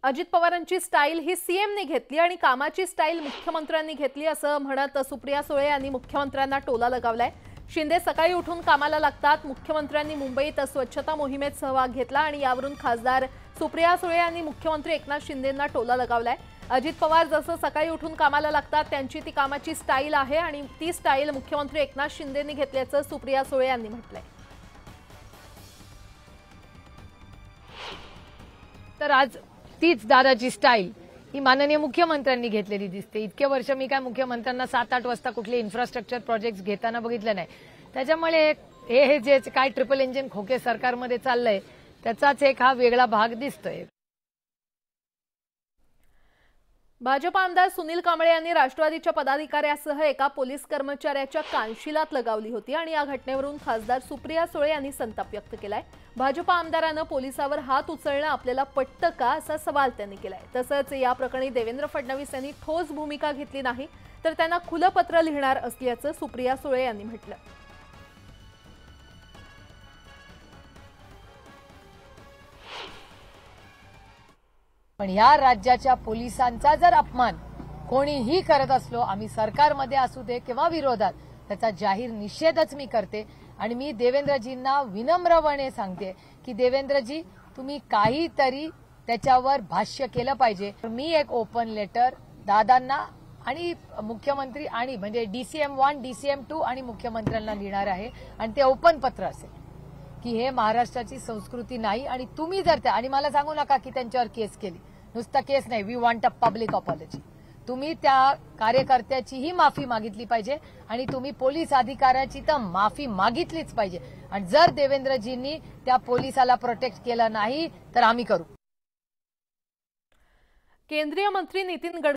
अजित पवारांची स्टाईल ही सीएमने घेतली आणि कामाची स्टाईल मुख्यमंत्र्यांनी घेतली असं म्हणत सुप्रिया सुळे यांनी मुख्यमंत्र्यांना टोला लगावलाय। शिंदे सकाळी उठून कामाला लागतात। मुख्यमंत्र्यांनी मुंबईत स्वच्छता मोहिमेत सहभाग घेतला आणि यावरून खासदार सुप्रिया सुळे यांनी मुख्यमंत्री एकनाथ शिंदेंना टोला लगावलाय। अजित पवार जसं सकाळी उठून कामाला लागतात त्यांची ती कामाची स्टाईल आहे आणि ती स्टाईल मुख्यमंत्री एकनाथ शिंदेंनी घेतल्याचं सुप्रिया सुळे यांनी म्हटलंय। तर आज तीच दादाची स्टाईल ही माननीय मुख्यमंत्र्यांनी घेतलेली दिसते। इतके वर्ष मी काय मुख्यमंत्र्यांना 7-8 वाजता कुठले इन्फ्रास्ट्रक्चर प्रोजेक्ट्स घेताना बघितलं नाही। त्याच्यामुळे हे जे काय ट्रिपल इंजिन खोके सरकारमध्ये चाललंय त्याचाच एक हा वेगळा भाग दिसतोय। भाजप आमदार सुनील कांबळे यांनी राष्ट्रवादीच्या पदाधिकाऱ्यासह एका पोलीस कर्मचाऱ्याच्या कानशिलात लगावली होती आणि या घटनेवरून खासदार सुप्रिया सुळे यांनी संताप व्यक्त केलाय। भाजप आमदारानं पोलिसावर हात उचलणं आपल्याला पटतं का असा सवाल त्यांनी केलाय। तसंच या प्रकरणी देवेंद्र फडणवीस यांनी ठोस भूमिका घेतली नाही तर त्यांना खुलं पत्र लिहिणार असल्याचं सुप्रिया सुळे यांनी म्हटलं। पण या राज्याच्या पोलिसांचा जर अपमान कोणीही करत असलो, आम्ही सरकारमध्ये असू दे किंवा विरोधात, त्याचा जाहीर निषेधच मी करते। आणि मी देवेंद्रजींना विनम्रपणे सांगते की देवेंद्रजी तुम्ही काहीतरी त्याच्यावर भाष्य केलं पाहिजे। मी एक ओपन लेटर दादांना आणि मुख्यमंत्री आणि म्हणजे DCM-1 DCM-2 आणि मुख्यमंत्र्यांना लिहिणार आहे आणि ते ओपन पत्र असेल की हे महाराष्ट्राची संस्कृती नाही आणि तुम्ही जर त्या आणि मला सांगू नका की त्यांच्यावर केस केली, नुसता केस नाही, we want a public apology. तुम्ही त्या कार्यकर्त्याचीही माफी मागितली पाहिजे आणि तुम्ही पोलीस अधिकाऱ्याची तर माफी मागितलीच पाहिजे आणि जर देवेंद्रजींनी त्या पोलिसाला प्रोटेक्ट केलं नाही तर आम्ही करू। केंद्रीय मंत्री नितीन गडकरी